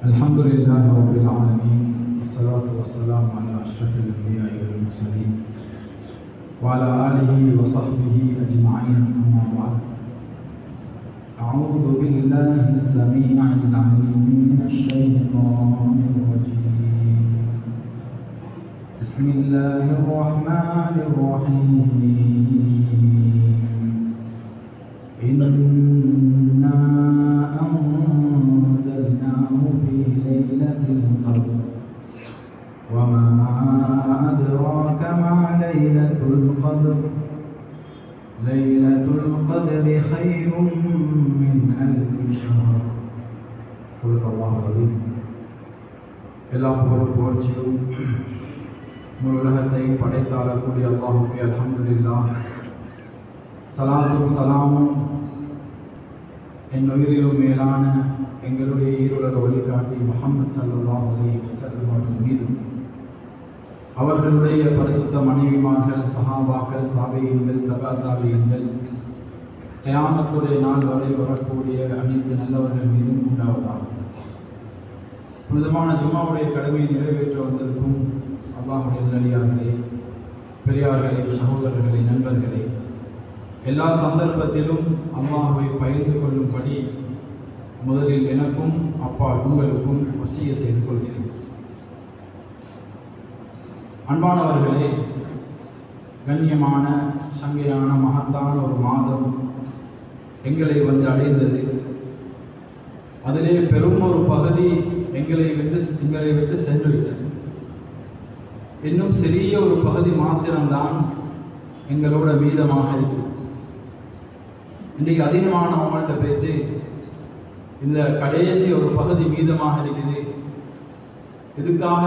الحمد لله رب العالمين، والصلاة والسلام على أشرف الأنبياء والمرسلين وعلى آله وصحبه أجمعين، أما بعد. أعوذ بالله السميع العليم من الشيطان الرجيم. بسم الله الرحمن الرحيم. إنا أنزلناه في ليلة القدر وما أدراك ما ليلة القدر. ليلة القدر خير من ألف شهر. صدق الله العظيم. எல்லாம் புகழ்ச்சியும் முழு உலகத்தையும் படைத்தாளக்கூடிய அல்லாஹுக்கு அல்ஹம்துலில்லாஹ். சலாத்தும் சலாமும் என் உயிரிலும் மேலான எங்களுடைய ஈருலக வழிகாட்டி முஹம்மது ஸல்லல்லாஹு அலைஹி வஸல்லம் அவர்கள் மீதும், அவர்களுடைய பரிசுத்த மனைவிமார்கள், சஹாபாக்கள், தாபியீன்கள், தபா தாபியீன்கள், கியாமத்துடைய நாள் வரை வரக்கூடிய அனைத்து நல்லவர்கள் மீதும் உண்டாவதாக. புனிதமான ஜும்மாவுடைய கடமையை நிறைவேற்ற வந்திருக்கும் அல்லாஹ்வுடைய நல்லடியார்களே, பெரியார்களே, சகோதரர்களே, நண்பர்களே, எல்லா சந்தர்ப்பத்திலும் அல்லாஹ்வை பயந்து கொள்ளும்படி முதலில் எனக்கும் அப்பா உங்களுக்கும் வசிய செய்து கொள்கிறேன். அன்பானவர்களே, கண்ணியமான சங்கையான மகத்தான ஒரு மாதம் எங்களை வந்து அடைந்தது. அதிலே பெரும் ஒரு பகுதி எங்களை விட்டு சென்று விட்டது. இன்னும் சிறிய ஒரு பகுதி மாத்திரம்தான் எங்களோட மீதமாக இருக்கிறது. இன்றைக்கு அதிகமானவங்கள்ட்ட பேசி இந்த கடைசி ஒரு பகுதி மீதமாக இருக்குது, இதுக்காக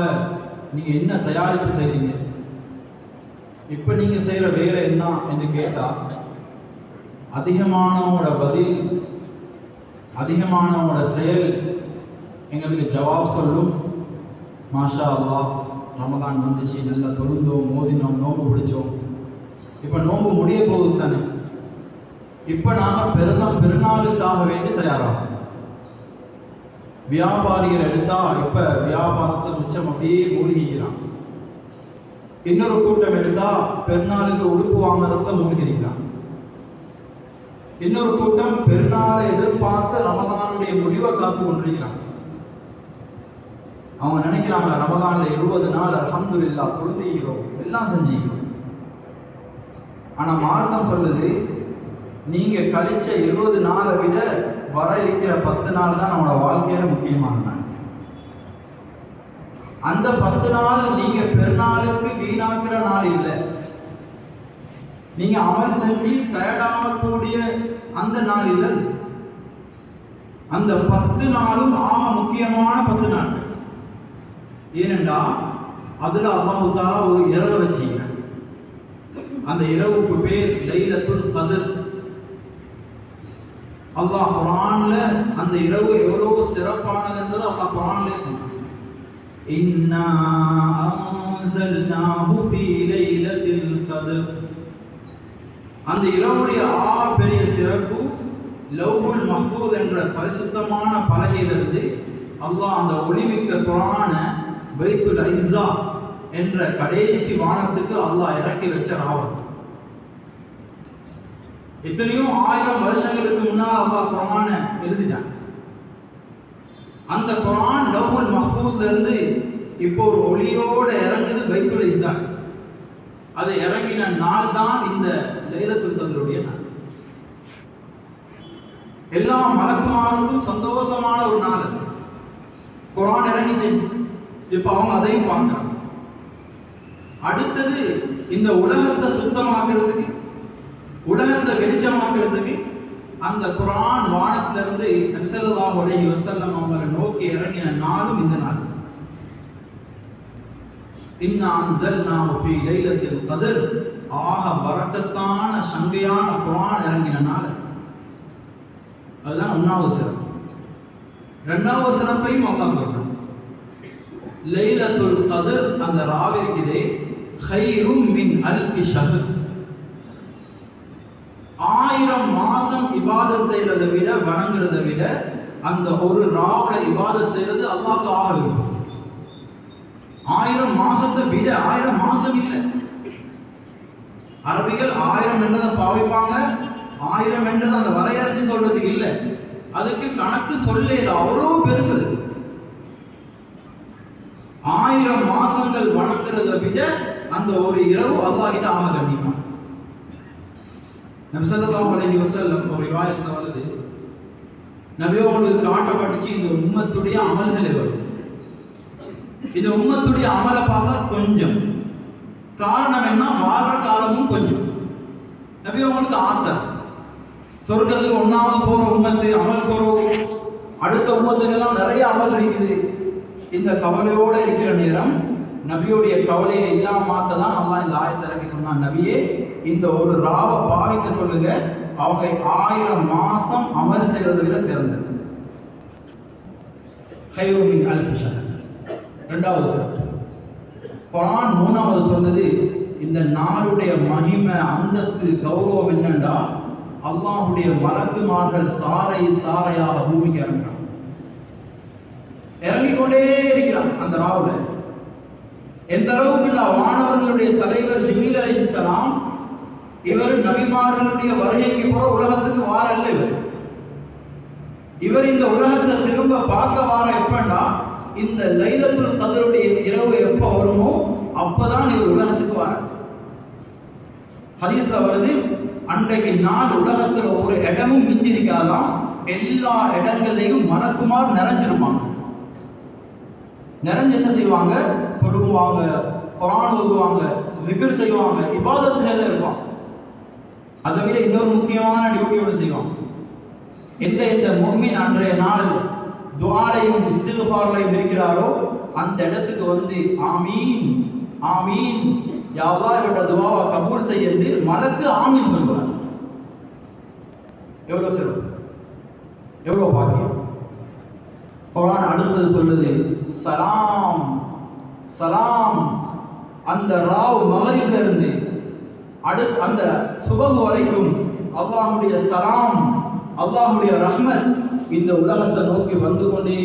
நீங்கள் என்ன தயாரிப்பு செய்றீங்க, இப்போ நீங்கள் செய்கிற வேலை என்ன என்று கேட்டால், அதிகமானவோட பதில், அதிகமானவோட செயல் எங்களுக்கு ஜவாப் சொல்லும். மாஷா அல்லாஹ், ரமதான் வந்துச்சு, நல்லா தொழுந்தோம், மோதினோம், நோம்பு பிடிச்சோம், இப்போ நோம்பு முடிய போகுது தானே, இப்போ நாங்கள் பெருநாளுக்காக வேண்டி தயாராகும். வியாபாரிகள் எடுத்தா இப்போ வியாபாரத்தை மிச்சம் அப்படியே மூழ்கிக்கிறான். இன்னொரு கூட்டம் எடுத்தா பெருநாளுக்கு உடுப்பு வாங்குறதுல மூழ்கிக்கிறான். இன்னொரு கூட்டம் பெருநாளை எதிர்பார்த்து ரமதானுடைய முடிவை காத்து கொண்டிருக்கிறான். அவங்க நினைக்கிறாங்க, ரமதான்ல 20 நாள் அல்ஹம்துலில்லாஹ் தொழுதுகிறோம், எல்லாம் செஞ்சுக்கிறோம். ஆனா மார்க்கம் சொல்லுது, நீங்க கழிச்ச 20 நாளை விட வர இருக்கிற 10 நாள் தான் நம்மளோட வாழ்க்கையில முக்கியமான நாள். அந்த 10 நாள் நீங்க பெருநாளுக்கு வீணாக்குற நாள் இல்லை, நீங்க அமல் செஞ்சு டயர்டாகக்கூடிய அந்த நாள் இல்லை. அந்த 10 நாளும் முக்கியமான 10 நாட்கள். ஏனென்றா அதுல அல்லாஹ் தஆலா ஒரு இரவு வச்சிருக்க, அந்த இரவுக்கு பேர் லைலத்துல் கத்ர். அல்லாஹ் குர்ஆன்ல அந்த இரவு எவ்வளவு சிறப்பானது என்பதை அல்லாஹ் குர்ஆன்ல சொல்றான். இன்னா அன்ஸல்னாஹு ஃபீ லைலத்தில் கத்ர். அந்த இரவுடைய பெரிய சிறப்பு, லவ்ஹுல் மஹ்ஃபூஸ் என்ற பரிசுத்தமான பலகையிலிருந்து அல்லாஹ் அந்த ஒளிமிக்க குர்ஆனை பைத்துல் இஸ்ஸா என்ற கடைசி வானத்துக்கு அல்லாஹ் இறக்கி வச்ச ராவல். எத்தனையோ 1000 வருஷங்களுக்கு முன்னால் அல்லாஹ் குர்ஆனை எழுதிட்டான். அந்த குர்ஆன் லவ்ஹுல் மஹ்ஃபூஸ்ல இருந்து இப்போ ஒரு ஒளியோட இறங்குது பைத்துல் இஸ்ஸா. அது இறங்கின நாள் தான் இந்த லைலத்துல் கத்ருடைய நாள். எல்லா மலக்குமாருக்கும் சந்தோஷமான ஒரு நாள். குர்ஆன் இறங்கிச்சு, இப்போ அவங்க அதையும் பார்க்கிறாங்க. அடுத்தது இந்த உலகத்தை சுத்தமாக்குறதுக்கு, உலகத்தை வெளிச்சமாக்குறதுக்கு அந்த குர்ஆன் வானத்திலிருந்து நபி ஸல்லல்லாஹு அலைஹி வஸல்லம் அவங்களை நோக்கி இறங்கின நாளும் இந்த நாள். இன்னா அன்ஸல்னாஹு ஃபீ லைலத்தில் கத்ர். பரக்கத்தான சங்கையான குர்ஆன் இறங்கின நாள். அதுதான் 1வது சிறப்பு. 2வது சிறப்பையும் அல்லாஹ் சொல்றான். லைலத்துல் கத்ர் அந்த ராவு இருக்குதே, خيرٌ من ألف شهر. 1000 மாசம் இபாதத் செய்யறதை விட, வணங்குறதை விட அந்த ஒரு ராவுல இபாதத் செய்யறது அல்லாஹ்வுக்கு ஆக இருக்கும். 1000 மாசத்தை விட 1000 மாசம் இல்லை. அரபிகள் 1000 என்றதை பாவிப்பாங்க. 1000 என்றதை அந்த வரையறைச்சு சொல்றதுக்கு இல்லை, அதுக்கு கணக்கு சொல்ல அவ்வளோ பெருசு. 1000 மாசங்கள் வணங்குறதை விட அந்த ஒரு இரவு அல்லாஹ் கிட்ட ஆக கண்ணியமா. நபி ஸல்லல்லாஹு அலைஹி வஸல்லம் ஒரு ரிவாயத்துல வருது, நபி அவங்களுக்கு காட்டப்பட்டுச்சு இந்த உம்மத்துடைய அமல்களை வரும். இந்த உம்மத்துடைய அமலை பார்த்தா கொஞ்சம், காரணம் என்ன, வாழ்ற காலமும் கொஞ்சம். நபி அவங்களுக்கு ஆத்தர் சொர்க்கத்துக்கு 1வது போற உம்மத்து அமல் குறவு, அடுத்த உம்மத்துக்கெல்லாம் நிறைய அமல் இருக்குது. இந்த கவலையோட இருக்கிற நேரம் நபியோடைய கவலையை இல்லாம மாத்ததான் அல்லாஹ் இந்த ஆயத்தை இறக்கி சொன்னான், நபியே இந்த ஒரு ராவை பாவிக்க சொல்லுங்க, அவங்க 1000 மாசம் அமல் செய்யறதை விட சிறந்தது. கைரு மின் அல்ஃபி ஷஹர். 2வது சிறப்பு குர்ஆன் 3வது சொன்னது, இந்த நாளுடைய மகிமை அந்தஸ்து கௌரவம் என்னண்டா, அல்லாஹ்வுடைய மலக்குமார்கள் சாரை சாரையாக பூமிக்கு இறங்குறான், இறங்கிக் கொண்டே இருக்கிறான் அந்த ராவுல. எந்த அளவுக்கு வானவர்களுடைய தலைவர் ஜிப்ரீல் அலைஹிஸ்ஸலாம், இவர் நபிமார்களுடைய வருகைக்கு போற உலகத்துக்கு வாரல்ல. இவர் இந்த உலகத்தை திரும்ப பார்க்க வார எப்பண்டா, இந்த லைலத்துல் கத்ருடைய இரவு எப்ப வருமோ அப்பதான் இவர் உலகத்துக்கு வார. ஹதீஸ்ல வருது, அன்றைக்கு நாள் உலகத்துல ஒரு இடமும் மிஞ்சிருக்காதான், எல்லா இடங்களையும் மலக்குமார் நிறைஞ்சிருப்பாங்க. நிறைஞ்சு என்ன செய்வாங்க, தொழுவாங்க, குர்ஆன் ஓதுவாங்க, விக்ர் செய்வாங்க, இபாதத்துகள் இருப்பாங்க. அதை விட இன்னொரு முக்கியமான டியூட்டி ஒன்று செய்வாங்க. எந்த முஃமின் அன்றைய நாள் துஆலையும் இஸ்திக்ஃபார்லையும் இருக்கிறாரோ அந்த இடத்துக்கு வந்து ஆமீன் ஆமீன் யா அல்லாஹ் இவருடைய துஆவை கபூல் செய்ய என்று மலக்கு ஆமீன் சொல்றாங்க. எவ்வளவு சிறப்பு, எவ்வளவு பாக்கியம். குர்ஆன் அடுத்தது சொல்லுது, சலாம் சலாம். அந்த ராவ் மகரிப்ல இருந்து அடுத்து அந்த சுபஹ் வரைக்கும் அல்லாஹ்வுடைய சலாம், அல்லாஹ்வுடைய ரஹ்மத் இந்த உலகத்தை நோக்கி வந்து கொண்டே.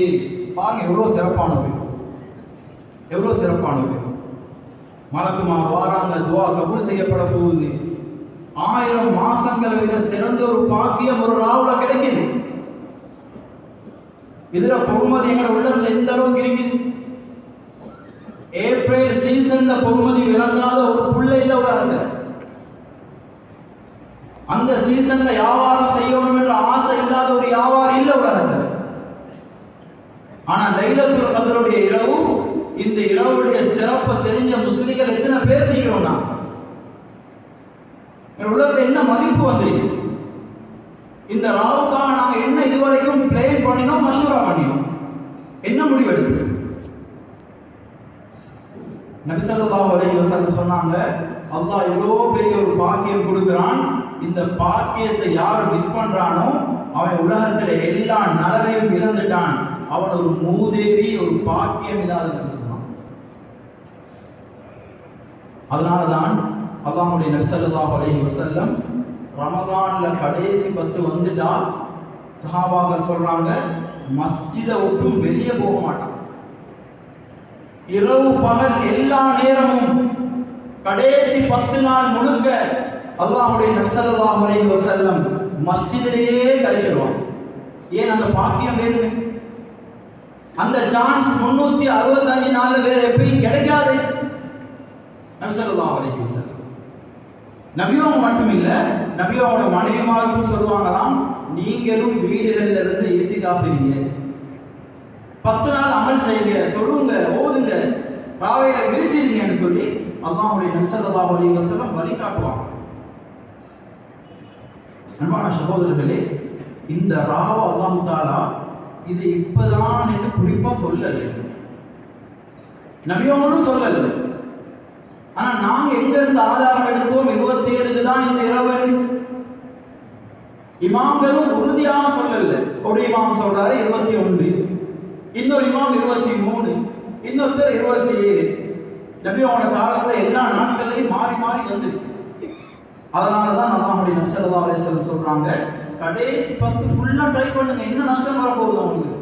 பாருங்க எவ்வளவு சிறப்பானது, எவ்வளவு சிறப்பானது. மலக்குமார் வாராங்க, துஆ கபூல் செய்யப்பட போகுது. 1000 மாசங்களை விட சிறந்த ஒரு பாக்கியம் ஒரு ராவுல கிடைக்குது. இதுல பொறுமதி எங்க உள்ளத்துல எந்த அளவுக்கு இருக்குது. ஏப்ரல் சீசன்ல பொறுமதி விளங்காத ஒரு புள்ள இல்ல உலகத்துல. அந்த சீசன்ல வியாபாரம் செய்யணும் என்ற ஆசை இல்லாத ஒரு வியாபாரம் இல்ல உலகத்துல. ஆனா லைலத்துல் கத்ருடைய இரவு, இந்த இரவுடைய சிறப்பை தெரிஞ்ச முஸ்லிம்கள் எத்தனை பேர் நிக்கிறோம்? உலகத்துல என்ன மதிப்பு வந்திருக்கு? இந்த ராவுக்காக நாங்க என்ன இதுவரைக்கும் பிளான் பண்ணினோம், மஷூரா பண்ணினோம், என்ன முடிவெடுத்து? நபி ஸல்லல்லாஹு அலைஹி வஸல்லம் சொன்னாங்க, அல்லாஹ் இவ்வளோ பெரிய ஒரு பாக்கியம் கொடுக்கிறான், இந்த பாக்கியத்தை யார் மிஸ் பண்றானோ அவன் உலகத்துல எல்லா நலவையும் இழந்துட்டான், அவன் ஒரு மூதேவி, ஒரு பாக்கியம் இல்லாதவன் சொன்னான். அதனாலதான் அல்லாஹ்வுடைய நபி ஸல்லல்லாஹு அலைஹி வஸல்லம் ரமலான்ல கடைசி 10 வந்துட்டா சஹாபாக்கள் சொல்றாங்க, மஸ்ஜிதை விட்டும் வெளியே போக மாட்டான். இரவு பகல் எல்லா நேரமும் கடைசி 10 நாள் முழுக்க அல்லாஹ்வுடைய நபி ஸல்லல்லாஹு அலைஹி வஸல்லம் மஸ்ஜிதிலேயே கழிச்சிடுவான். ஏன்? அந்த பாக்கியம் வேணுமே. அந்த சான்ஸ் 365 நாள்ல வேற எப்பயும் கிடைக்காது. நபி ஸல்லல்லாஹு அலைஹி வஸல்லம் நபியோங்க மட்டும் இல்ல, நபியோட மனைவிமாருக்கும் சொல்லுவாங்களாம், நீங்களும் வீடுகள்ல இருந்து இத்திகாஃப் இருங்க, 10 நாள் அமல் செய்யுங்க, தொழுங்க, ஓதுங்க, ராவையில விரிச்சிருங்கன்னு சொல்லி அல்லாஹ்வுடைய நபி ஸல்லல்லாஹு அலைஹி வஸல்லம் வழிகாட்டுவாங்க. அன்பான சகோதரர்களே, இந்த ராவ அல்லாஹ் தஆலா இது இப்பதான் என்று குறிப்பா சொல்லல, நபியோங்களும் சொல்லல. ஆனா நாங்க எங்க இருந்து ஆதாரம் எடுத்தோம்? 27க்கு தான் இந்த இரவு. இமாம்களும் உறுதியாக சொல்லல. ஒரு இமாம் சொல்றாரு 21, இன்னொரு இமாம் 23, இன்னொருத்தர் 27. நபியோட காலத்துல எல்லா நாட்களையும் மாறி மாறி வந்து. அதனாலதான் அல்லாஹ்வுடைய நபி ஸல்லல்லாஹு அலைஹி வஸல்லம் சொல்றாங்க, கடைசி 10 ஃபுல்லா ட்ரை பண்ணுங்க, என்ன நஷ்டம் வரப்போகுது அவங்களுக்கு.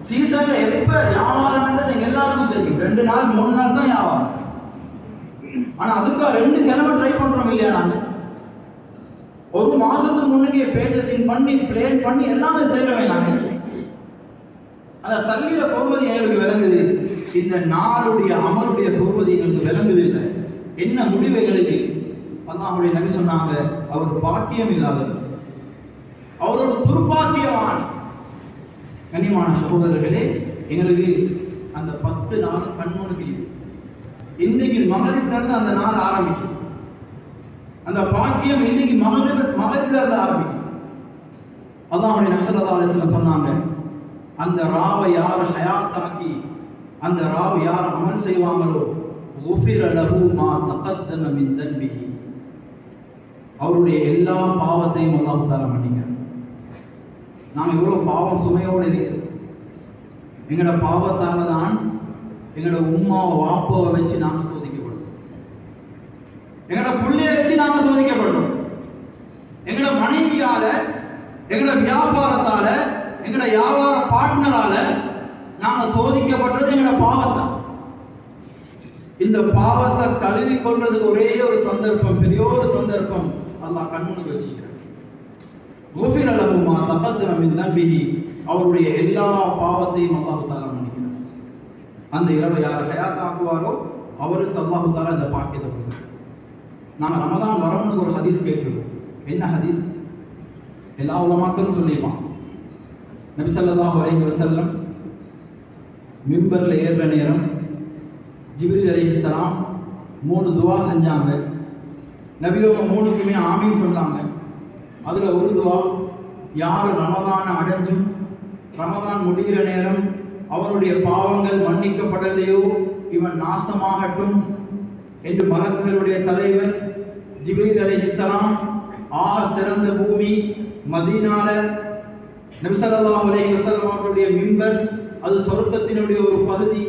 சீசன்ல எப்ப வியாபாரம் என்றது எங்க எல்லாருக்கும் தெரியும், 2 நாள் 3 நாள் தான் வியாபாரம். ஆனா அதுக்கு 2 கிழமை ட்ரை பண்றோம் இல்லையா? நாங்க ஒரு மாசத்துக்கு முன்னுக்கு பேஜஸிங் பண்ணி பிளேன் பண்ணி எல்லாமே செய்யறவே. நாங்க அந்த சல்லியில பொறுமதி எங்களுக்கு விளங்குது, இந்த நாளுடைய அமலுடைய பொறுமதி எங்களுக்கு விளங்குது இல்லை. என்ன முடிவு எங்களுக்கு? அல்லாஹ்வுடைய நபி சொன்னாங்க, அவர் பாக்கியம் இல்லாதவர், அவர் ஒரு துர்பாக்கியவான். கண்ணியமான சகோதரர்களே, எங்களுக்கு அந்த 10 நாள் கண்முனுக்கு இன்னைக்கு மகரிப்ல இருந்து அந்த நாள் ஆரம்பிக்கும். அந்த பாக்கியம் இன்னைக்கு மகரிப்ல இருந்து ஆரம்பிக்கும். அல்லாஹ்வுடைய நபி ஸல்லல்லாஹு அலைஹி வஸல்லம் சொன்னாங்க, அந்த ராவை யார் ஹயாத்தாக்கி அந்த ராவு யார் அமல் செய்வாங்களோ குஃபிர லஹு மா தகத்தம மின் தன்பிஹி, அவருடைய எல்லா பாவத்தையும் அல்லாஹ் தஆலா மன்னிக்கிறார். நாங்கள் எவ்வளவு பாவம் சுமையோடு இருக்கிறோம். எங்களோட பாவத்தால தான் எங்களோட உம்மாவை வாப்பாவை வச்சு நாங்கள் சோதிக்கப்படுறோம், எங்களோட புள்ளைய வச்சு நாங்கள் சோதிக்கப்படுறோம், எங்களோட மனைவியால, எங்களோட வியாபாரத்தால, எங்களோட வியாபார பார்ட்னரால நாங்க சோதிக்கப்பட்டது எங்களோட பாவத்தை. இந்த பாவத்தை கழுவி கொள்றதுக்கு ஒரே ஒரு சந்தர்ப்பம், பெரிய ஒரு சந்தர்ப்பம் அல்லாஹ் கண்முனுக்கு வச்சிருக்கிறார். குஃபிர லஹு மா தகத்தம மின் தன்பிஹி, அவருடைய எல்லா பாவத்தையும் அல்லாஹ் தஆலா மன்னிக்கிறார். அந்த இரவை யார் ஹயாத் ஆக்குவாரோ அவருக்கு அல்லாஹ் தஆலா இந்த பாக்கியத்தை கொடுக்கிறார். நாங்க ரமதான் வரணும்னு ஒரு ஹதீஸ் கேட்டிருக்கோம். என்ன ஹதீஸ்? எல்லா உலமாக்களும் சொல்லிப்பான். நபி ஸல்லல்லாஹு அலைஹி வஸல்லம் மிம்பர்ல ஏறுற நேரம் ஜிப்ரீல் அலைஹிஸ்ஸலாம் 3 துவா செஞ்சாங்க. நபியோங்க 3க்குமே ஆமீன் சொன்னாங்க. அதுல ஒரு துவா, யாரு ரமதான் அடைஞ்சும் ரமதான் முடிகிற நேரம் அவனுடைய பாவங்கள் மன்னிக்கப்படலையோ இவன் நாசமாகட்டும் என்று மலக்குகளுடைய தலைவர் ஜிப்ரீல் அலைஹிஸ்ஸலாம் ஆக சிறந்த பூமி மதீனால நபி ஸல்லல்லாஹு அலைஹி வஸல்லம் அவருடைய மிம்பர், அது சொர்க்கத்தினுடைய ஒரு பகுதி.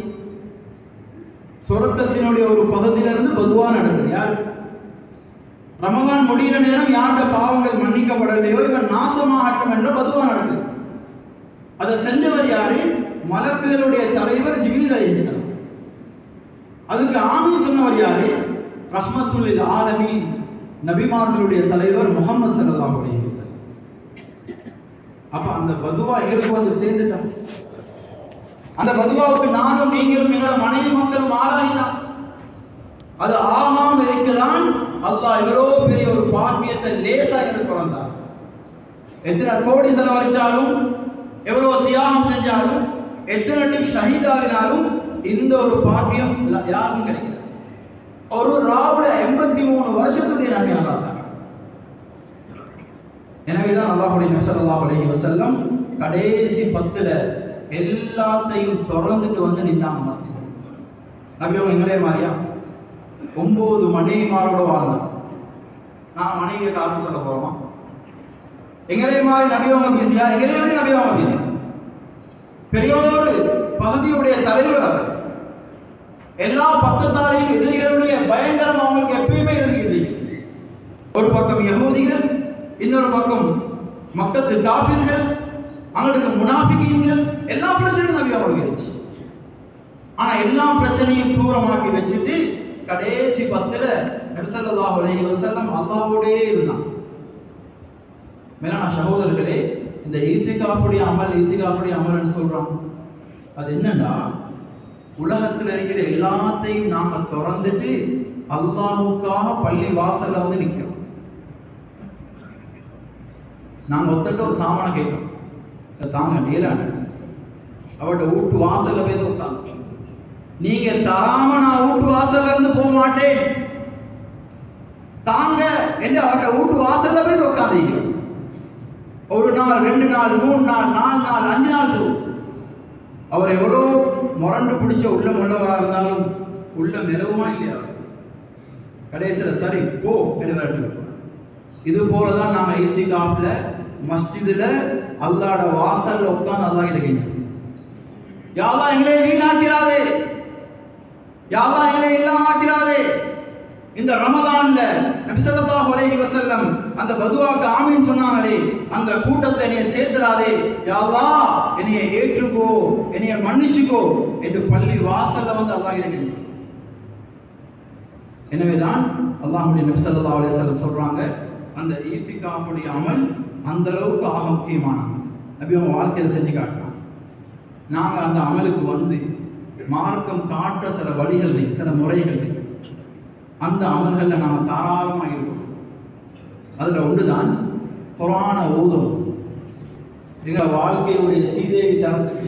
சொர்க்கத்தினுடைய ஒரு பகுதியிலிருந்து பதுவா நடக்குது. யார் ரமதான் முடிகிற நேரம் யாருடைய பாவங்கள் மன்னிக்கப்படலையோ இவன் நாசமாகட்டும் என்ற பதுவா நடக்குது. அதை செஞ்சவர் யாரு? மலக்குகளுடைய தலைவர் ஜிப்ரீல் அலைஹிஸ்ஸலாம். அதுக்கு ஆமீன் சொன்னவர் யாரு? ரஹ்மத்துல் லில் ஆலமீன், நபிமார்களுடைய தலைவர் முஹம்மது ஸல்லல்லாஹு அலைஹி வஸல்லம். அப்ப அந்த பதுவா எங்களுக்கு வந்து சேர்ந்துட்டான். அந்த பதுவாவுக்கு நானும் நீங்களும் எங்களோட மனைவி மக்களும் ஆளாகிட்டான். அது ஆகாம இருக்கலாம். அல்லாஹ் இவ்வளோ பெரிய ஒரு பாக்கியத்தை லேசா எங்களுக்கு வந்தார். எத்தனை கோடி செலவழிச்சாலும், எவ்வளவு தியாகம் செஞ்சாலும், எத்தனை டீம் ஷஹீதாகினாலும் இந்த ஒரு பாக்கியம் யாருக்கும் கிடைக்கல. ஒரு ராவுல 83 வருஷத்துடைய நன்மை அல்லாஹ். எனவேதான் அல்லாஹ்வுடைய நபி ஸல்லல்லாஹு அலைஹி வஸல்லம் கடைசி 10ல எல்லாத்தையும் தொடர்ந்துட்டு வந்து நின்னாங்க மஸ்ஜித். நபியவங்க எங்களே மாதிரியா 9 மனைவிமாரோட வாழ்ந்தாங்க. நான் மனைவியை காரணம் சொல்ல போறோமா? எங்களே மாதிரி நபியவங்க பிஸியா? எங்களே எப்படி நபியவங்க பிஸி? பெரியோரு பகுதியுடைய தலைவர் அவர். எல்லா பக்கத்தாரையும் எதிரிகளுடைய பயங்கரம் அவங்களுக்கு எப்பயுமே இருந்துகிட்டு இருக்கு. ஒரு பக்கம் யஹூதிகள், இன்னொரு பக்கம் மக்கத்து காஃபிர்கள், அவங்களுக்கு முனாஃபிகீன்கள், எல்லா பிரச்சனையும் நபி அவங்களுக்கு இருந்துச்சு. ஆனா எல்லா பிரச்சனையும் தூரமாக்கி வச்சுட்டு கடைசி 10ல நபி ஸல்லல்லாஹு அலைஹி வஸல்லம் அல்லாஹ்வோடே இருந்தாங்க. மேலான சகோதரர்களே, இந்த இத்திகாஃபுடைய அமல்னு சொல்றாங்க. அது என்னன்னா, உலகத்தில் இருக்கிற எல்லாத்தையும் நாம திறந்துட்டு அல்லாஹ்வுக்காக பள்ளி வாசல்ல வந்து நிற்கிறோம். நாங்க ஒத்தட்ட ஒரு சாமான கேட்கிறோம், தாங்க நீலாண்டு அவட்ட வீட்டு வாசல்ல போய் உட்காந்து, நீங்க தராம நான் வீட்டு வாசல்ல இருந்து போக மாட்டேன் தாங்க என்று அவட்ட வீட்டு வாசல்ல போய் உட்காந்து. ஒரு நாள், 2 நாள், 3 நாள், 4 நாள், 5 நாள் போகும். அவர் எவ்வளோ முரண்டு பிடிச்ச உள்ளம் உள்ளவராக இருந்தாலும் உள்ள நிலவுமா இல்லையா? கடைசியில் சரி போ என்று விரட்டி. இது போலதான் நாங்க இத்திகாஃப்ல மஸ்ஜிதுல அல்லாஹ்வோட வாசல்ல உட்கார்ந்து அல்லாஹ் கிட்ட கேட்கிறோம், யா அல்லாஹ் எங்களை வீணாக்கிறாதே, யா அல்லாஹ் எங்களை இல்லாம ஆக்கிறாதே, இந்த ரமதான்ல நபி ஸல்லல்லாஹு அலைஹி வஸல்லம் அந்த பதுவாக்கு ஆமீன் சொன்னாங்களே, அந்த கூட்டத்தை என்னைய சேர்த்துடாதே, யா அல்லாஹ் என்னைய ஏற்றுக்கோ, என்னைய மன்னிச்சுக்கோ என்று பள்ளி வாசல்ல வந்து அல்லாஹ் கேட்கிறான். எனவேதான் அல்லாஹ்வுடைய நபி ஸல்லல்லாஹு அலைஹி வஸல்லம் சொல்றாங்க, அந்த ஈத்திகாஃபுடைய அமல் அந்த அளவுக்கு ஆக முக்கியமானது. நபி அவங்க வாழ்க்கையில செஞ்சு காட்டுறாங்க. நாங்க அந்த அமலுக்கு வந்து மார்க்கம் காட்டுற சில வழிகள், சில முறைகள், அந்த அமல்கள்ல நாம தாராளமாக இருக்கோம். அதுல ஒன்றுதான் குர்ஆனை ஓதும். எங்க வாழ்க்கையுடைய சீதேவி தரத்துக்கு,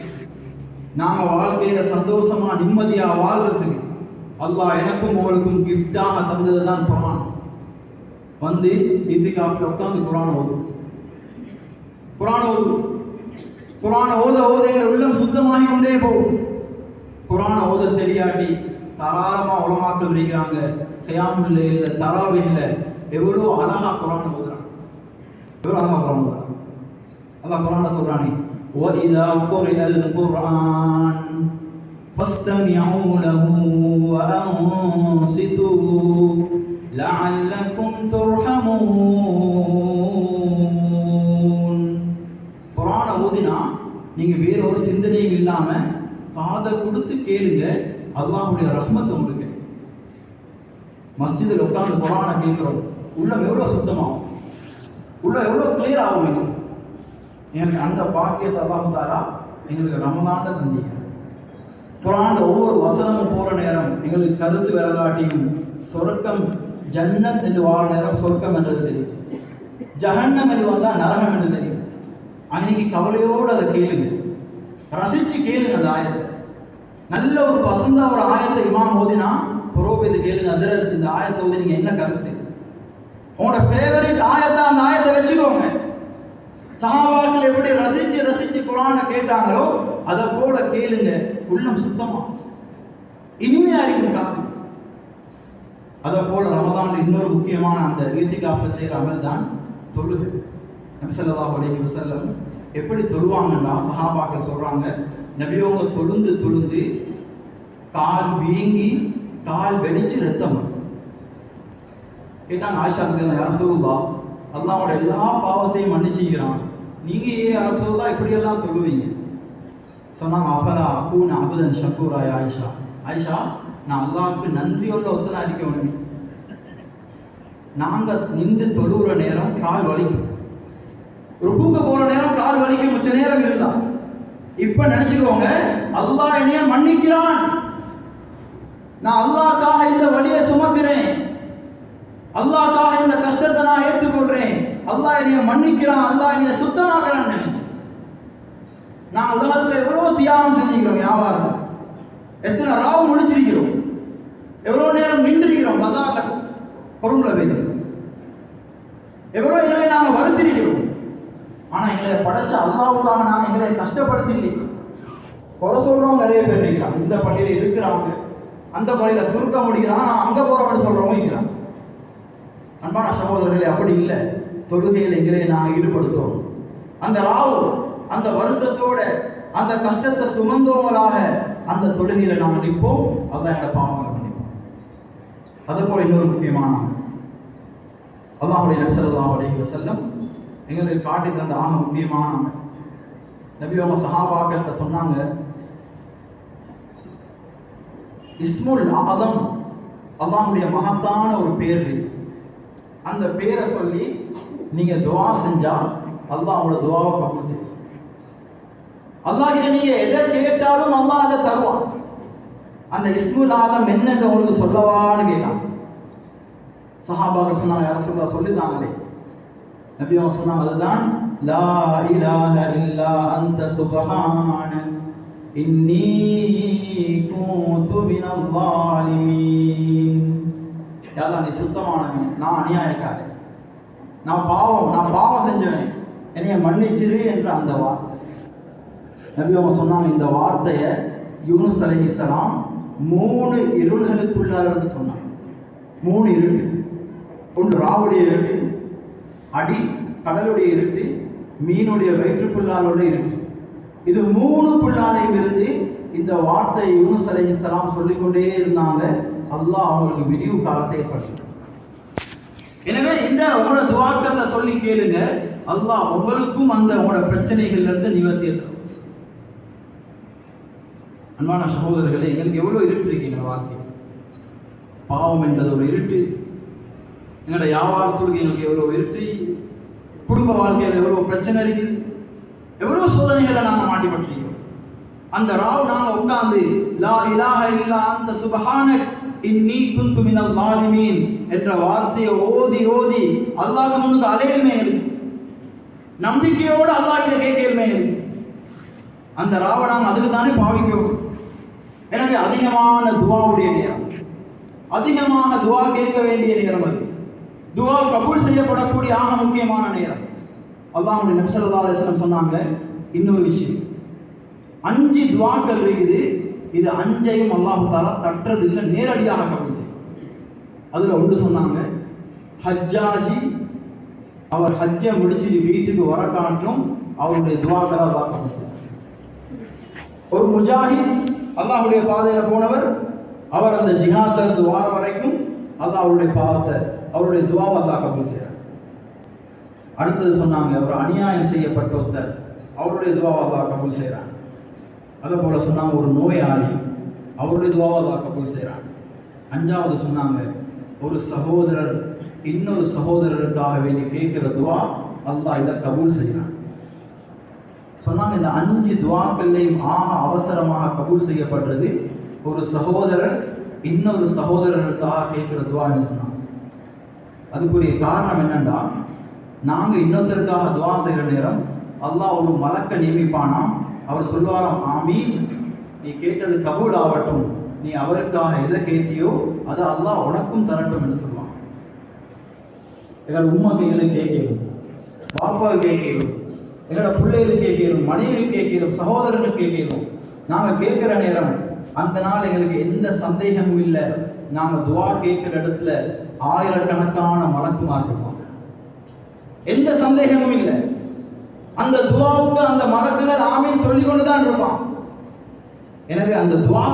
நாம வாழ்க்கையில சந்தோஷமா நிம்மதியா வாழ்றதுக்கு அல்லாஹ் எனக்கும் உங்களுக்கும் கிஃப்டாக தந்ததுதான் குர்ஆன். வந்து இத்திகாஃப்ல உட்கார்ந்து குர்ஆன் ஓதும். குர்ஆன் ஓத ஓத எங்கள் உள்ளம் சுத்தமாகி கொண்டே போகும். குர்ஆனை ஓத தெரியாட்டி தாராளமா உலமாக்கள் இருக்கிறாங்க, கியாமுல் லைல்ல, தராவீஹ்ல எவ்வளவு அழகா குர்ஆன் ஓதுறாங்க, எவ்வளவு அழகா குர்ஆன் ஓதுறாங்க. அல்லாஹ் குர்ஆன்ல சொல்றானே, وَإِذَا قُرِئَ الْقُرْآنُ فَاسْتَمِعُوا لَهُ وَأَنصِتُوا لَعَلَّكُمْ تُرْحَمُونَ. குர்ஆனை ஓதினா நீங்க வேற ஒரு சிந்தனையும் இல்லாம காதை கொடுத்து கேளுங்க, அல்லாஹ்வுடைய ரஹ்மத் உங்களுக்கு. மஸ்ஜிதில் உட்கார்ந்து குர்ஆனை கேட்கிறோம், உள்ளம் எவ்வளவு சுத்தமாகும், உள்ள எவ்வளவு கிளியர் ஆகும். எனக்கு அந்த பாக்கியத்தை அல்லாஹ் தஆலா எங்களுக்கு ரமலான்ல தந்தீங்க. குர்ஆன்ல ஒவ்வொரு வசனமும் போற நேரம் எங்களுக்கு கருத்து விளங்காட்டியும் சொர்க்கம் ஜன்னத் என்று வாழ நேரம் சொர்க்கம் என்றது தெரியும், ஜஹன்னம் என்று வந்தா நரகம் என்று தெரியும். அன்னைக்கு கவலையோடு அதை கேளுங்க, ரசிச்சு கேளுங்க. அந்த ஆயத்தை நல்ல ஒரு பசந்தா ஒரு ஆயத்தை இமாம் ஓதினா புரோகிது கேளுங்க, ஹஸ்ரத் இந்த ஆயத்தை ஓதி நீங்க என்ன கருத்து, உங்களோட ஃபேவரட் ஆயத்தை அந்த ஆயத்தை வச்சுக்கோங்க. சஹாபாக்கள் எப்படி ரசிச்சு ரசிச்சு குர்ஆனை கேட்டாங்களோ அதை போல கேளுங்க, உள்ளம் சுத்தமா இனிமையா இருக்கும் காது. அதை போல ரமதான் இன்னொரு முக்கியமான அந்த ஈத்திகாஃப்ல செய்யற அமல் தான் தொழுகை. நபி ஸல்லல்லாஹு அலைஹி வஸல்லம் எப்படி தொழுவாங்கன்னா, சஹாபாக்கள் சொல்றாங்க, நபியவங்க தொழுந்து கால் வீங்கி கால் வெடிச்சு ரத்தம். கேட்டாங்க ஆயிஷா ரலியல்லாஹு அன்ஹா, ரசூலுல்லாஹ் அல்லாஹ்வோட எல்லா பாவத்தையும் மன்னிச்சுக்கிறான், நீங்க ஏன் ரசூலுல்லாஹ் இப்படி எல்லாம் தொழுவீங்க? சொன்னாங்க, அஃபலா அகூன அபதன் ஷக்கூரா யா ஆயிஷா, ஆயிஷா நான் அல்லாஹ்வுக்கு நன்றியுள்ள ஒத்தனா இருக்கணும். நாங்க நின்று தொழுகிற நேரம் கால் வலிக்கும், ருக்குக்கு போற நேரம் கால் வலிக்கும், உச்ச நேரம் இருந்தா. இப்ப நினைச்சுக்கோங்க, அல்லாஹ் என்னைய மன்னிக்கிறான், நான் அல்லாஹ்க்காக இந்த வலியை சுமக்கிறேன், அல்லாஹ்க்காக இந்த கஷ்டத்தை நான் ஏற்றுக்கொள்றேன், அல்லாஹ் என்னைய மன்னிக்கிறான், அல்லாஹ் என்னைய சுத்தமாக்குறான். நான் உலகத்துல எவ்வளவு தியாகம் செஞ்சுக்கிறோம், வியாபாரத்தை எத்தனை ராவு முடிச்சிருக்கிறோம், எவ்வளவு நேரம் நின்றிருக்கிறோம், பஜார்ல பொருள்ல வைத்து எவ்வளவு எங்களை நாங்க வருத்திருக்கிறோம். ஆனா எங்களை படைச்ச அல்லாஹ்வுக்காக நாங்க எங்களை கஷ்டப்படுத்தி குறை சொல்றவங்க நிறைய பேர் இருக்கிறாங்க. இந்த பள்ளியில இருக்கிறாங்க, அந்த பள்ளியில சுருக்க முடிக்கிறான், நான் அங்க போறவங்க சொல்றவங்க இருக்கிறாங்க. அன்பான சகோதரர்களே, அப்படி இல்லை. தொழுகையில் எங்களை நாங்கள் ஈடுபடுத்தோம். அந்த ராவு அந்த வருத்தத்தோட அந்த கஷ்டத்தை சுமந்தவங்களாக அந்த தொழுகையில நாங்கள் நிற்போம். அதான் எங்களோட பாவங்களை பண்ணிப்போம். அது போல இன்னொரு முக்கியமான அல்லாஹ்வுடைய நபி ஸல்லல்லாஹு அலைஹி வஸல்லம் எங்களுக்கு காட்டி தந்த ஆக முக்கியமான நபி அவங்க சஹாபாக்கள்கிட்ட சொன்னாங்க, இஸ்முல் ஆதம் அல்லாஹ்வுடைய மகத்தான ஒரு பேர், அந்த பேரை சொல்லி நீங்க துஆ செஞ்சா அல்லாஹ் உங்களோட துஆவை கபூல் செய்யும். அல்லாஹ் கிட்ட நீங்க எதை கேட்டாலும் அல்லாஹ் அதை தருவான். அந்த இஸ்முல் ஆதம் என்னன்னு உங்களுக்கு சொல்லவான்னு கேட்டான். சஹாபாக்கள் சொன்னாங்க, யா ரசூலுல்லாஹ் சொல்லிதாங்களே. நபி அவங்க சொன்னாங்க, அதுதான் லா இலாஹ இல்லா அன்த சுப்ஹானக இன்னீ குன்து மினல் ஸாலிமீன். யா அல்லாஹ் நீ சுத்தமானவன், நான் அநியாயக்காரன், நான் பாவம் செஞ்சவன், என்னைய மன்னிச்சிரு என்ற அந்த வார்த்தை. நபி அவங்க சொன்னாங்க, இந்த வார்த்தையை யூனுஸ் அலைஹிஸ்ஸலாம் 3 இருள்களுக்குள்ளார இருந்து சொன்னாங்க. 3 இருட்டு, ஒன்று ராவுடைய இருட்டு, அடி கடலுடைய இருட்டு, மீனுடைய வயிற்றுக்குள்ளால் உள்ள இருட்டு. இது 3க்குள்ளாலையும் இருந்து இந்த வார்த்தையை யூனுஸ் அலைஹிஸ்ஸலாம் சொல்லிக்கொண்டே இருந்தாங்க. அல்லாஹ் அவங்களுக்கு விடிவு காலத்தை ஏற்படுத்தும். எனவே இந்த உங்களோட துவாக்கள்ல சொல்லி கேளுங்க, அல்லாஹ் உங்களுக்கும் அந்த உங்களோட பிரச்சனைகள்ல இருந்து நிவர்த்தியை தரும். அன்பான சகோதரர்களே, எங்களுக்கு எவ்வளவு இருட்டு இருக்கு எங்களோட வாழ்க்கை. பாவம் என்றது ஒரு இருட்டு, எங்களோட வியாபாரத்துக்கு எங்களுக்கு எவ்வளவு இருட்டு, குடும்ப வாழ்க்கையில் எவ்வளவு பிரச்சனை இருக்குது, எவ்வளவு சோதனைகளை நாங்கள் மாட்டிப்பட்டிருக்கோம். அந்த ராவ் நாங்கள் உட்கார்ந்து லா இலாஹ இல்லா அன்த சுப்ஹானக் இன்னி குன்து மினல் ஸாலிமீன் என்ற வார்த்தையை ஓதி ஓதி அல்லாஹ்க்கு முன்னுக்கு அலையுமே எங்களுக்கு, நம்பிக்கையோடு அல்லாஹ்கிட்ட கேட்கலுமே எங்களுக்கு. அந்த ராவை நாங்கள் அதுக்கு தானே பாவிக்கிறோம். எனவே அதிகமான துவாவுடைய நேரம், அதிகமாக துவா கேட்க வேண்டிய நேரம், அது துவா கபூல் செய்யப்படக்கூடிய ஆக முக்கியமான நேரம். அல்லாஹ்வுடைய நபி ஸல்லல்லாஹு அலைஹி வஸல்லம் சொன்னாங்க இன்னொரு விஷயம், 5 துவாக்கள் இருக்குது, இது 5ஐயும் அல்லாஹ் தஆலா தட்டுறது இல்லை, நேரடியாக கபூல் செய்யும். அதுல ஒன்று சொன்னாங்க, ஹஜ்ஜாஜி அவர் ஹஜ்ஜை முடிச்சுட்டு வீட்டுக்கு வர காட்டிலும் அவருடைய துவாக்களை அல்லாஹ் கபூல் செய்யும். ஒரு முஜாஹித் அல்லாஹ்வுடைய பாதையில போனவர், அவர் அந்த ஜிஹாத்ல இருந்து வார வரைக்கும் அல்லாஹ் அவருடைய பாவத்தை, அவருடைய துவாவை அல்லாஹ் கபூல் செய்யறார். அடுத்தது சொன்னாங்க, ஒரு அநியாயம் செய்யப்பட்ட ஒருத்தர், அவருடைய துவாவை அல்லாஹ் கபூல் செய்யறான். அதே போல சொன்னாங்க, ஒரு நோயாளி, அவருடைய துவாவை அல்லாஹ் கபூல் செய்யறான். 5வது சொன்னாங்க, ஒரு சகோதரர் இன்னொரு சகோதரருக்காக வேண்டி கேட்கிற துவா அல்லாஹ் இதை கபூல் செய்யறான். சொன்னாங்க, இந்த 5 துவாக்கள்லையும் ஆக அவசரமாக கபூல் செய்யப்படுறது ஒரு சகோதரர் இன்னொரு சகோதரருக்காக கேட்கிற துவான்னு சொன்னாங்க. அதுக்குரிய காரணம் என்னன்னா, நாங்க இன்னொருத்தருக்காக துவா செய்யற நேரம் அல்லாஹ் ஒரு மலக்க நியமிப்பானா, அவர் சொல்லுவாராம், ஆமீன், நீ கேட்டது கபூல் ஆகட்டும், நீ அவருக்காக எதை கேட்டியோ அதை அல்லாஹ் உனக்கும் தரட்டும் என்று சொல்லுவான். எங்களோட உம்மாக்கு எங்களுக்கு கேட்கணும், பாப்பாவுக்கு கேட்கணும், எங்களோட பிள்ளைகளுக்கு கேட்கணும், மனைவிக்கு கேட்கணும், சகோதரனுக்கு கேட்கணும். நாங்கள் கேட்கிற நேரம் அந்த நாள் எங்களுக்கு எந்த சந்தேகமும் இல்லை, நாங்கள் துவா கேட்கிற இடத்துல ஆயிரக்கணக்கான மலக்குமார் இருப்பாங்க, எந்த சந்தேகமும் இல்லை. அந்த துவாவுக்கு அந்த மலக்குகள் ஆமீன் சொல்லிக் கொண்டுதான் இருப்பான். எனவே அந்த துவா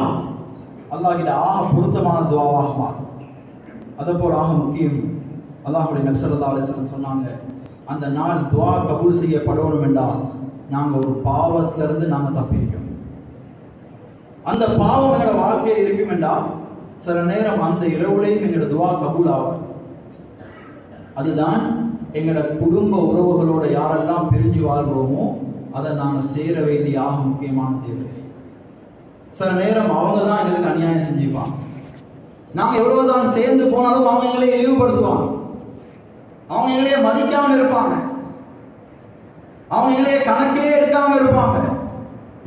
அல்லாஹ் கிட்ட ஆக பொருத்தமான துவாவாக மாறும். அதை போல ஆக முக்கியம், அல்லாஹ்வுடைய நபி ஸல்லல்லாஹு அலைஹி வஸல்லம் சொன்னாங்க, அந்த நாள் துவா கபூல் செய்யப்படணும் என்றால் நாங்கள் ஒரு பாவத்திலிருந்து நாங்கள் தப்பியிருக்கோம். அந்த பாவம் எங்களோட வாழ்க்கையில் இருக்கும் என்றால் சில நேரம் அந்த இரவுலையும் எங்களோட துவா கபூல் ஆகும். அதுதான் எங்களோட குடும்ப உறவுகளோட யாரெல்லாம் பிரிஞ்சு வாழ்கிறோமோ அதை நாங்கள் சேர வேண்டிய ஆக முக்கியமான தேவை. சில நேரம் அவங்க தான் எங்களுக்கு அநியாயம் செஞ்சுப்பாங்க, நாங்கள் எவ்வளவுதான் சேர்ந்து போனாலும் அவங்க எங்களை இழிவுபடுத்துவாங்க, அவங்க எங்களையே மதிக்காம இருப்பாங்க, அவங்க எங்களையே கணக்கே எடுக்காம இருப்பாங்க.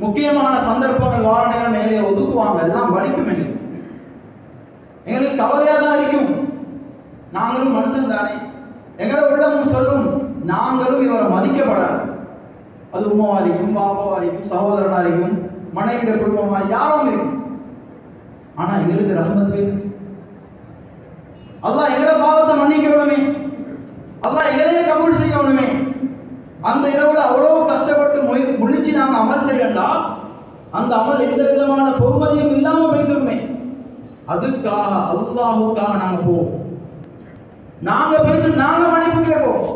முக்கியமான சந்தர்ப்பங்கள் வார நேரம் எங்களையே ஒதுக்குவாங்க. எல்லாம் வலிக்கும், எங்களுக்கு கவலையா தான் இருக்கும். நாங்களும் மனுஷன் தானே, எங்களை உள்ளமும் சொல்லும், நாங்களும் இவரை மதிக்கப்படாது. அது உமாவா இருக்கும், பாப்பாவா இருக்கும், சகோதரனா இருக்கும், மனைவிட குடும்பமா யாரும் இருக்கும். ஆனா எங்களுக்கு ரஹ்மத் வேணும். அல்லாஹ் எங்களை பாவத்தை மன்னிக்க வேணுமே, அல்லாஹ் எங்களையே கபூல் செய்ய வேணுமே. அந்த இரவுல அவ்வளவு கஷ்டப்பட்டு முழிச்சு நாங்க அமல் செய்யண்டா, அந்த அமல் எந்த விதமான பொறுமதியும் இல்லாம போய்த்துமே. அதுக்காக அல்லாஹுக்காக நாங்க போவோம், நாங்க போயிட்டு நாங்க மன்னிப்பு கேட்போம்.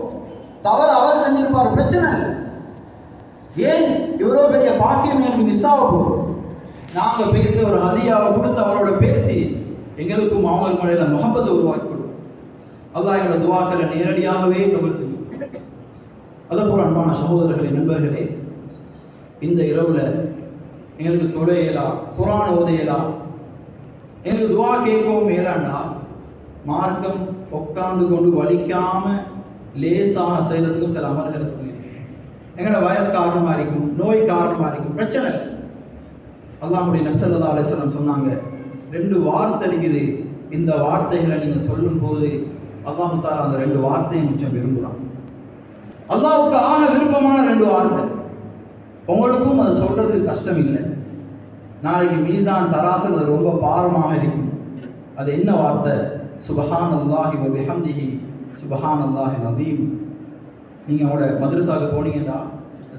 தவறு அவர் செஞ்சிருப்பார், பிரச்சனை இல்லை. ஏன் இவ்வளவு பெரிய பாக்கியம் எனக்கு மிஸ் ஆக போகும்? நாங்க போயிட்டு ஒரு ஹதியாவை கொடுத்து அவரோட பேசி எங்களுக்கும் அவங்களுக்கு இடையில முகப்பத்தை உருவாக்கி கொடுக்கும். அல்லாஹ் எங்களோட துவாக்களை நேரடியாகவே கபூல் செய்யும். அதே போல அன்பான சகோதரர்களே, நண்பர்களே, இந்த இரவுல எங்களுக்கு தொழையலாம், குர்ஆன் ஓதையலாம், எங்களுக்கு துவா கேட்கவும் மேலாண்டா மார்க்கம் உட்கார்ந்து கொண்டு வலிக்காம லேசாக செய்யறதுக்கும் சில அமல்களை சொல்லி, எங்களோட வயசு காரணமா இருக்கும், நோய் காரணமா இருக்கும், பிரச்சனை இல்லை. அல்லாஹ்வுடைய நபி ஸல்லல்லாஹு அலைஹி வஸல்லம் சொன்னாங்க, 2 வார்த்தை இருக்குது, இந்த வார்த்தைகளை நீங்க சொல்லும் போது அல்லாஹ் தஆலா அந்த 2 வார்த்தையை மிச்சம் விரும்புறான். அல்லாஹ்வுக்கு ஆக விருப்பமான 2 வார்த்தை. உங்களுக்கும் அதை சொல்றது கஷ்டம் இல்லை. நாளைக்கு மீசான் தராசல் அது ரொம்ப பாரமாக இருக்கும். அது என்ன வார்த்தை? சுப்ஹானல்லாஹி வ பிஹம்திஹி சுப்ஹானல்லாஹில் அஸீம். நீங்கள் அவங்களோட மதரசாவுக்கு போனீங்கன்னா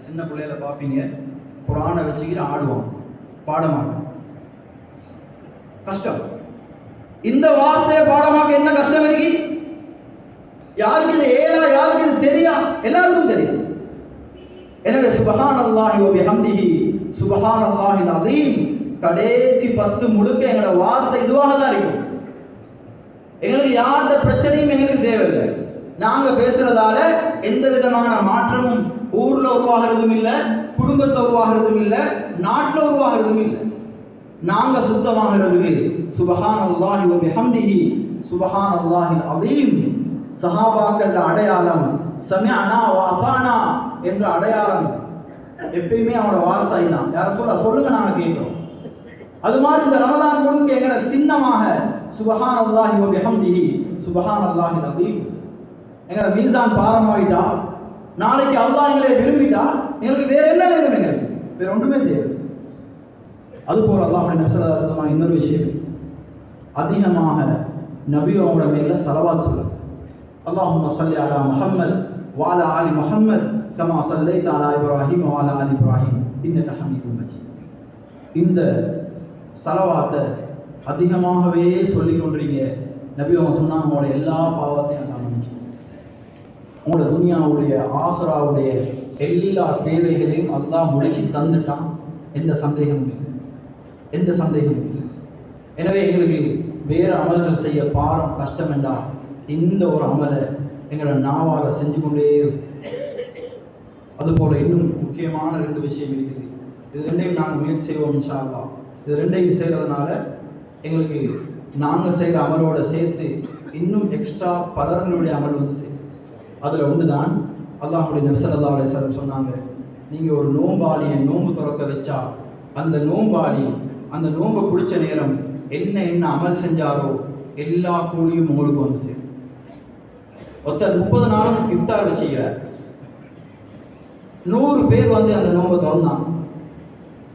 சின்ன பிள்ளைகளை பார்ப்பீங்க, குர்ஆனை வச்சுக்கிட்டு ஆடுவான், பாடமாக கஷ்டம். இந்த வார்த்தையை பாடமாக்க என்ன கஷ்டம் இருக்கு? யாருக்கு இது ஏலா, யாருக்கு இது தெரியா? எல்லாருக்கும் தெரியும். எனவே சுப்ஹானல்லாஹி வ பிஹம்திஹி சுப்ஹானல்லாஹில் அஸீம் கடைசி 10 முழுக்க எங்களோட வார்த்தை இதுவாக தான் இருக்கும். எங்களுக்கு யார்கிட்ட பிரச்சனையும் எங்களுக்கு தேவையில்லை. நாங்க பேசுறதால எந்த விதமான மாற்றமும் ஊர்ல உருவாகிறதும் இல்லை, குடும்பத்தில் உருவாகிறதும் இல்லை, நாட்டில் உருவாகிறதும் இல்லை. நாங்க சுத்தமாகிறதுக்கு சுப்ஹானல்லாஹி வ பிஹம்திஹி சுப்ஹானல்லாஹில் அஸீம் சஹாபாக்களோட அடையாளம் சமிஅனா வ அதானா என்ற அடையாளம் எப்பயுமே அவனோட வார்த்தை தான். யார சொல்லுங்க, நாங்க கேட்கிறோம். அது மாதிரி இந்த ரமதான் முழுக்க எங்கட சின்னமாக சுப்ஹானல்லாஹி வ பிஹம்திஹி சுப்ஹானல்லாஹில் அஸீம் எங்கட மீசான் பாரமாயிட்டா, நாளைக்கு அல்லாஹ் எங்களை விரும்பிட்டா எங்களுக்கு வேற என்ன வேணும்? எங்களுக்கு வேற ஒன்றுமே தேவை. அதுபோல அல்லாஹ்வுடைய நபி ஸல்லல்லாஹு அலைஹி வஸல்லம் இன்னொரு விஷயம், அதிகமாக நபியோட மேல ஸலவாத் சொல்லுங்க. அல்லாஹும்ம ஸல்லி அலா முஹம்மத் வ அலா ஆலி முஹம்மத் கமா ஸல்லைத அலா இப்ராஹீம் வ அலா ஆலி இப்ராஹீம் இன்னக ஹமீதும் மஜீத். இந்த ஸலவாத்தை அதிகமாகவே சொல்லிக் கொண்டீங்க. நபி அவங்க சொன்னாங்க, உங்களோட எல்லா பாவத்தையும் அல்லாஹ் மன்னிச்சு, உங்களோட துனியாவுடைய ஆஹிராவுடைய எல்லா தேவைகளையும் அல்லாஹ் முடிச்சு தந்துட்டான். எந்த சந்தேகமும் இல்லை, எந்த சந்தேகமும் இல்லை. எனவே எங்களுக்கு வேறு அமல்கள் செய்ய பாரம் கஷ்டம் என்றால் இந்த ஒரு அமலை எங்களோட நாவால செஞ்சு கொண்டே இருக்கும். அதுபோல இன்னும் முக்கியமான 2 விஷயம் இருக்குது. இது ரெண்டையும் நாங்கள் முயற்சி செய்வோம் இன்ஷா அல்லாஹ். இது ரெண்டையும் செய்கிறதுனால எங்களுக்கு நாங்கள் செய்கிற அமலோட சேர்த்து இன்னும் எக்ஸ்ட்ரா பலர்களுடைய அமல் வந்து செய்யும். அதில் ஒன்று தான் அல்லாஹ்வுடைய நபி ஸல்லல்லாஹு அலைஹி வஸல்லம் சொன்னாங்க, நீங்கள் ஒரு நோம்பாளியை நோன்பு துறக்க வச்சா அந்த நோம்பாளி அந்த நோன்பை குடித்த நேரம் என்ன அமல் செஞ்சாரோ எல்லா கூலியும் உங்களுக்கு வந்து சேரும். ஒருத்தர் 30 நாளும் இஃப்தார் வச்சுக்கிறார். 100 பேர் வந்து அந்த நோன்பை திறந்தான்.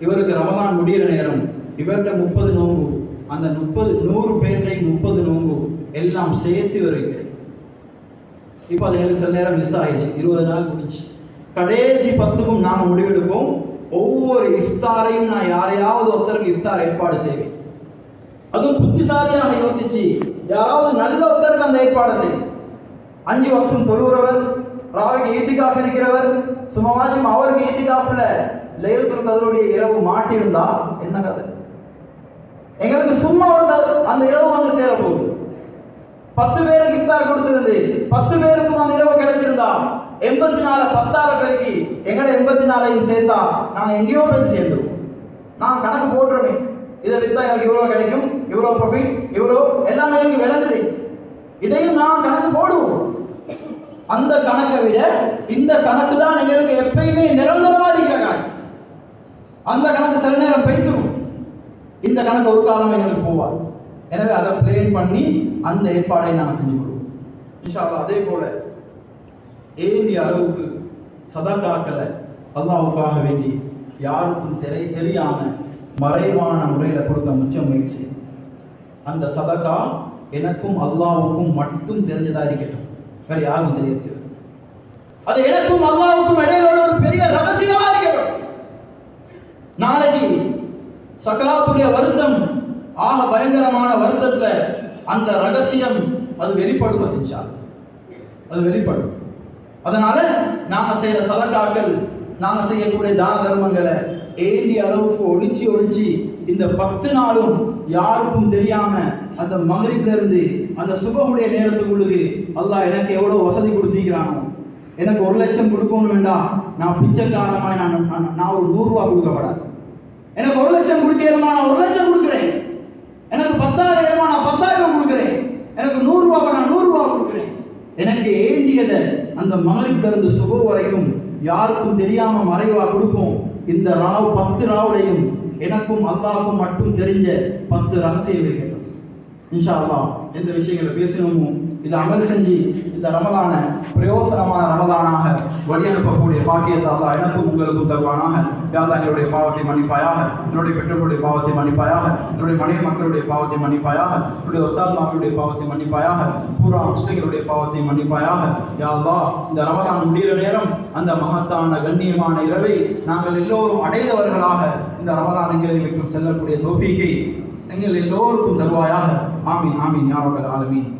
இவருக்கு ரமலான் முடிகிற நேரம் இவர்கிட்ட 30 நோன்பு, அந்த 100 பேர்டையும் 30 நோன்பு எல்லாம் சேர்த்து இவருக்கு. இப்போ அது எனக்கு சில நேரம் மிஸ் ஆயிடுச்சு. 20 நாள் முடிச்சு கடைசி 10க்கும் நான் முடிவெடுப்போம். ஒவ்வொரு இஃப்தாரையும் நான் யாரையாவது ஒருத்தருக்கு இஃப்தார் ஏற்பாடு செய்வேன். அதுவும் புத்திசாலியாக யோசிச்சு யாராவது நல்ல ஒருத்தருக்கு அந்த ஏற்பாடு செய்யும். 5 வக்தும் தொழுகிறவர், ராவிக்கு ஈத்திகாஃப் இருக்கிறவர், சுமவாச்சும் அவருக்கு ஈத்திகாஃப்ல லைலத்துல் கத்ருடைய இரவு மாட்டிருந்தா என்ன கதை? எங்களுக்கு சும்மா அந்த இரவு வந்து சேர போகுது. 10 பேருக்கு இஃப்தார் கொடுத்திருந்து 10 பேருக்கும் அந்த இரவு கிடைச்சிருந்தா 84 10ஆல பெருக்கி எங்களை 84ஐயும் சேர்த்தா நாங்க எங்கேயோ போய் சேர்ந்துருவோம். நான் கணக்கு போட்டுறோமே, இதை வித்தா எனக்கு இவ்வளோ கிடைக்கும், இவ்வளோ ப்ராஃபிட், இவ்வளோ எல்லாமே எனக்கு விளங்குது. இதையும் நான் கணக்கு போடுவோம். அந்த கணக்கை விட இந்த கணக்கு தான் எங்களுக்கு எப்பயுமே நிரந்தரமா இருக்கிற கணக்கு. அந்த கணக்கு சில நேரம் பெய்துரும், இந்த கணக்கு ஒரு காலம் எங்களுக்கு போவார். எனவே அதை பிளேன் பண்ணி அந்த ஏற்பாடை நாங்கள் செஞ்சு கொள்வோம் இன்ஷா அல்லாஹ். அதே போல ஏண்டிய அளவுக்கு சதகாக்களை அல்லாஹ்வுக்காக வேண்டி யாருக்கும் தெரியாம மறைவான முறையில் கொடுக்க முயற்சி. அந்த சதகா எனக்கும் அல்லாஹ்வுக்கும் மட்டும் தெரிஞ்சதா இருக்கட்டும், வேற யாரும் தெரிய தேவை. அது எனக்கும் அல்லாஹ்வுக்கும் இடையில ஒரு பெரிய ரகசியமா இருக்கட்டும். நாளைக்கு சக்கராத்துடைய வருத்தம், ஆக பயங்கரமான வருத்தத்துல அந்த ரகசியம் அது வெளிப்படும். அது வெளிப்படும். அதனால நாங்க செய்யற சதகாக்கள், நாங்க செய்யக்கூடிய தான தர்மங்களை ஏண்டிய அளவுக்கு ஒளிச்சு இந்த 10 நாளும் யாருக்கும் தெரியாம அந்த மகரிப்ல இருந்து அந்த சுபஹுடைய நேரத்துக்குள்ளுக்கு அல்லாஹ் எனக்கு எவ்வளவு வசதி கொடுத்திருக்கிறானோ, எனக்கு 1 லட்சம் கொடுக்கணும் வேண்டாம், நான் பிச்சைக்காரமாய் நான் ஒரு 100 ரூபாய் கொடுக்கப்படாது. எனக்கு 1 லட்சம் கொடுக்கணுமா, நான் 1 லட்சம் கொடுக்குறேன். எனக்கு 10,000 வேணுமா, நான் 10,000 கொடுக்குறேன். எனக்கு 100 ரூபாய், நான் 100 ரூபாய் கொடுக்குறேன். எனக்கு ஏண்டியதை அந்த மகரிப்ல இருந்து சுபஹ் வரைக்கும் யாருக்கும் தெரியாம மறைவா கொடுப்போம். இந்த 10 ராவுலையும் எனக்கும் அல்லாஹ்வுக்கும் மட்டும் தெரிஞ்ச 10 ரகசியம் இருக்கட்டும் இன்ஷா அல்லாஹ். எந்த விஷயங்களை பேசணுமோ இதை அமல் செஞ்சு இந்த ரமலான பிரயோசனமான ரமலானாக வழியனுப்பக்கூடிய பாக்கியத்தை அல்லாஹ் எனக்கும் உங்களுக்கும் தருவானாக. யா அல்லாஹ் என்னுடைய பாவத்தை மன்னிப்பாயாக, என்னுடைய பெற்றோருடைய பாவத்தை மன்னிப்பாயாக, என்னுடைய மனைவி மக்களுடைய பாவத்தை மன்னிப்பாயாக, என்னுடைய உஸ்தாத்மார்களுடைய பாவத்தை மன்னிப்பாயாக, பூரா முஸ்லிம்களுடைய பாவத்தை மன்னிப்பாயாக. யா அல்லாஹ் இந்த ரமலான் முடிகிற நேரம் அந்த மகத்தான கண்ணியமான இரவை நாங்கள் எல்லோரும் அடைந்தவர்களாக இந்த ரமலான் எங்களை விட்டு செல்லக்கூடிய தௌஃபீக்கை எங்கள் எல்லோருக்கும் தருவாயாக. ஆமீன் ஆமீன் யா ரப்பல் ஆலமீன்.